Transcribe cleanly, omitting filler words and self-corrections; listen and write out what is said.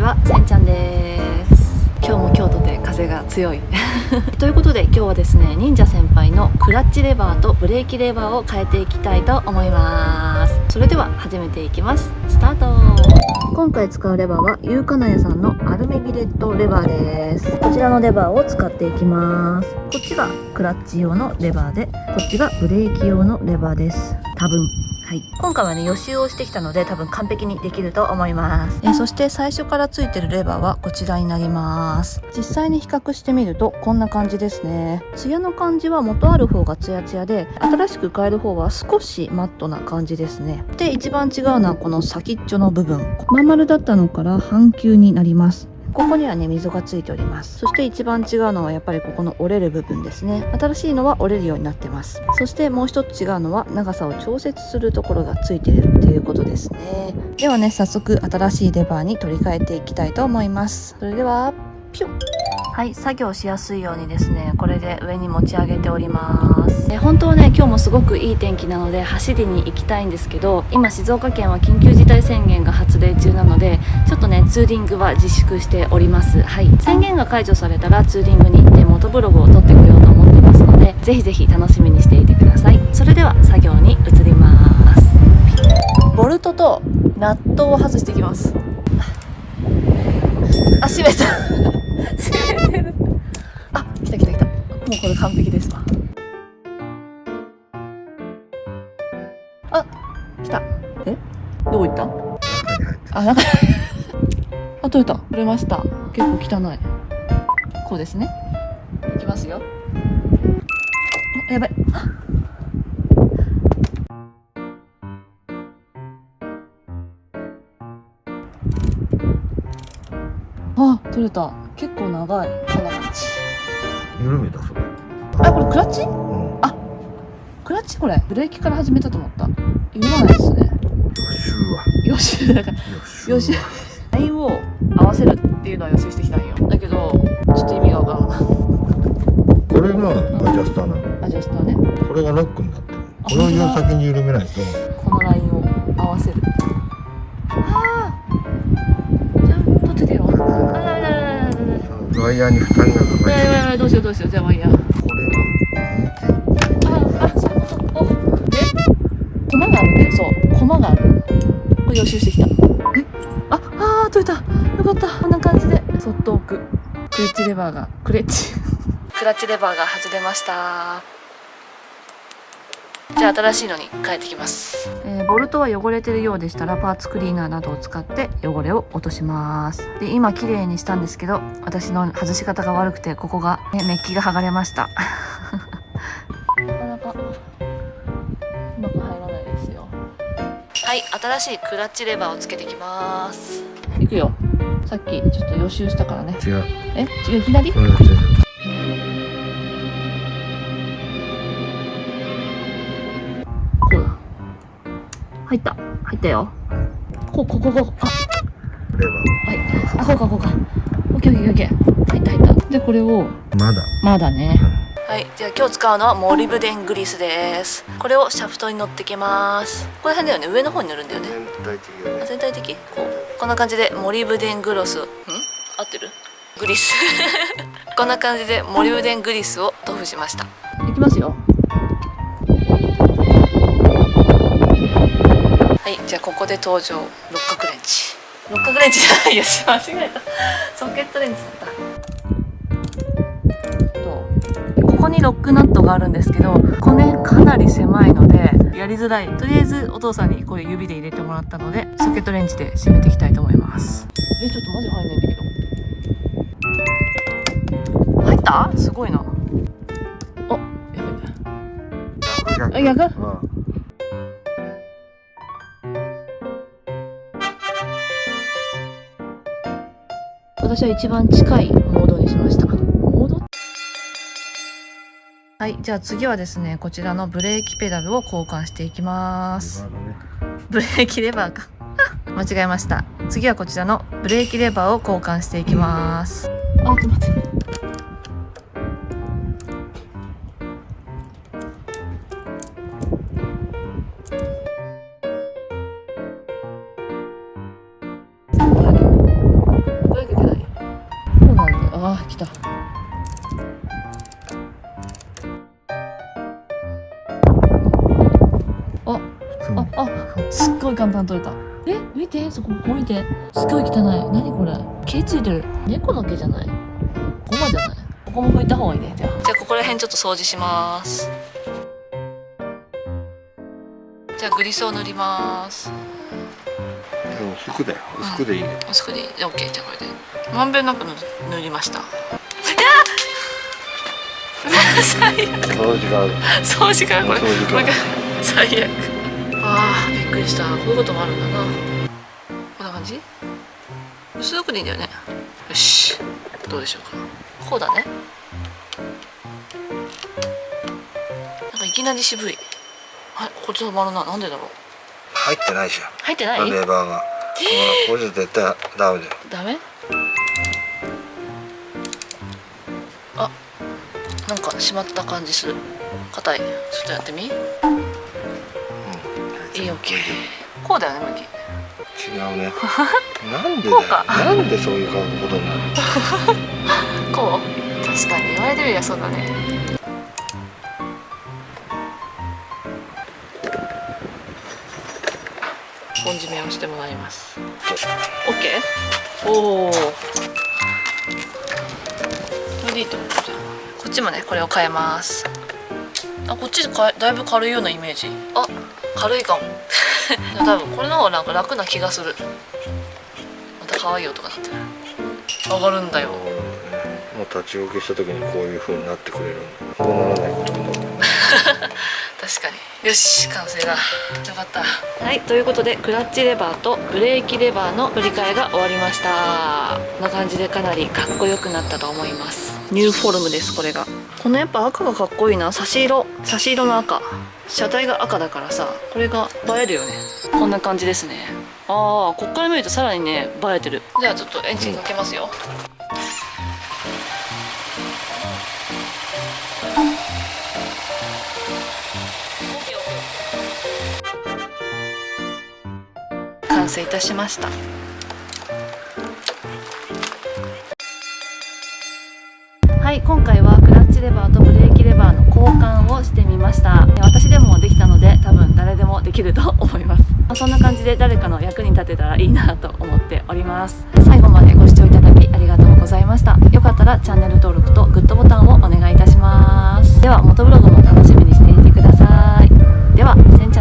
ちは、せんちゃんです。今日も京都で風が強いということで今日はですね、忍者先輩のクラッチレバーとブレーキレバーを変えていきたいと思います。それでは始めていきます。スタート。今回使うレバーはゆうかなやさんのアルミビレットレバーです。こちらのレバーを使っていきます。こっちがクラッチ用のレバーで、こっちがブレーキ用のレバーです。多分はい、今回はね予習をしてきたので多分完璧にできると思います。そして最初からついてるレバーはこちらになります。実際に比較してみるとこんな感じですね。ツヤの感じは元ある方がツヤツヤで、新しく変える方は少しマットな感じですね。で一番違うのはこの先っちょの部分、まん丸だったのから半球になります。ここにはね溝がついております。そして一番違うのはやっぱりここの折れる部分ですね。新しいのは折れるようになってます。そしてもう一つ違うのは長さを調節するところがついているっていうことですね。ではね早速新しいレバーに取り替えていきたいと思います。それではピュッ。はい、作業しやすいようにですねこれで上に持ち上げております。本当はね今日もすごくいい天気なので走りに行きたいんですけど、今静岡県は緊急事態宣言が発令中なのでちょっとねツーリングは自粛しております。はい、宣言が解除されたらツーリングに行ってモトブログを撮ってこようと思ってますので、ぜひぜひ楽しみにしていてください。それでは作業に移ります。ボルトとナットを外していきます。あ、閉めた閉めてる。あ、来た来た来た。もうこれ完璧ですわ。あ、来た。え、どこ行った？あ、なんかあ、取れた。取れました。結構汚い。こうですね。いきますよ。あ、やばい。あ、取れた。結構長い。こんな感じ。緩めたそれ。あ、これクラッチ？あ、クラッチこれ。ブレーキから始めたと思った。緩まないですね。予習だから。予習。ラインを合わせるっていうのは予習してきたんよ。だけど、ちょっと意味がわからん。これがアジャスターなの。アジャスターね。これがロックになってる。これを先に緩めないと。このラインを合わせる。ああ。ちゃんと手でよ。あ、ダメダメダメダメダメ。ワイヤーに負担がかかる。やばいどうしようどうしよう。じゃあワイヤー。これはあ、そういうこと。お、で、コマがあるね。そう、コマがある。これ予習してきた。取れた。よかった。こんな感じでそっと置く。クレッチレバーがクラッチレバーが外れました。じゃあ新しいのに変えてきます。ボルトは汚れてるようでしたらパーツクリーナーなどを使って汚れを落とします。で今綺麗にしたんですけど、私の外し方が悪くてここが、ね、メッキが剥がれましたなかなかうまく入らないですよ。はい、新しいクラッチレバーをつけてきます。いくよ。さっきちょっと予習したからね。違う。違う、いきなり？入ったよ。ここ。あ、レバー。はい。あ、こうか。オッケー。入った。でこれをまだね。はい、じゃあ今日使うのはモリブデングリスです。これをシャフトに乗ってきます。これ変だよね、上の方に乗るんだよね。全体的。こんな感じでモリブデングロス。合ってる？グリス。こんな感じでモリブデングリスを塗布しました。いきますよ。はい、じゃあここで登場。六角レンチじゃないよ、間違えた。ソケットレンチだった。ここにロックナットがあるんですけど、これねかなり狭いのでやりづらい。とりあえずお父さんにこれ指で入れてもらったのでソケットレンチで締めていきたいと思います。ちょっとマジ入んないんだけど。入った？すごいな。お、やばい。逆？私は一番近いモードにしました。はい、じゃあ次はですねこちらのブレーキペダルを交換していきます。ブレーキレバーか間違えました。次はこちらのブレーキレバーを交換していきます。あ、ちょっと待って。あー来た。あすっごい簡単に取れた。見て、そこ見て、すごい汚い。何これ、毛ついてる。猫の毛じゃない、ゴマじゃない。ここも拭いた方がいいね。じゃあここら辺ちょっと掃除します。じゃあグリスを塗ります。薄くだよ、薄くでいいね。薄くでいい。じゃあ OK。 じゃあこれでまんべんなく塗りました。掃除がある。掃除からこれ掃除から最悪。あーびっくりした。こういうこともあるんだな。こんな感じ、薄くでいいんだよね。よし、どうでしょうか。こうだね。なんかいきなり渋い。はい、ここちょっと止まるな。なんでだろう。入ってないじゃん、入ってない。レバーが。これじゃ絶対ダメだよ。ダメ。あ、なんか閉まった感じする。硬い。ちょっとやってみ。いい、オッケー。こうだよね、向き。違うね。なんでだよ。なんでそういうことになるの。こう。確かに言われてみりゃそうだね。本締めをしてもらいます。オッケー。おお。これでいいと思うじゃん。こっちもね、これを変えます。あ、こっちだいぶ軽いようなイメージ。あ、軽いかも。多分これの方がなんか楽な気がする。また可愛い音が鳴ってる。上がるんだよ。もう立ち置きした時にこういう風になってくれるんだ。こうならないことになる。確かに。よし、完成だ。よかった。はい、ということでクラッチレバーとブレーキレバーの振り替えが終わりました。こんな感じでかなりかっこよくなったと思います。ニューフォルムです。これがこのやっぱ赤がかっこいいな。差し色の赤。車体が赤だからさ、これが映えるよね。こんな感じですね。ああ、こっから見るとさらにね映えてる。じゃあちょっとエンジンかけますよ。完成いたしました。はい、今回はクラッチレバーとブレーキレバーの交換をしてみました。私でもできたので多分誰でもできると思います。そんな感じで誰かの役に立てたらいいなと思っております。最後までご視聴いただきありがとうございました。よかったらチャンネル登録とグッドボタンをお願いいたします。では元ブログも楽しみにしていてください。では、せんちゃん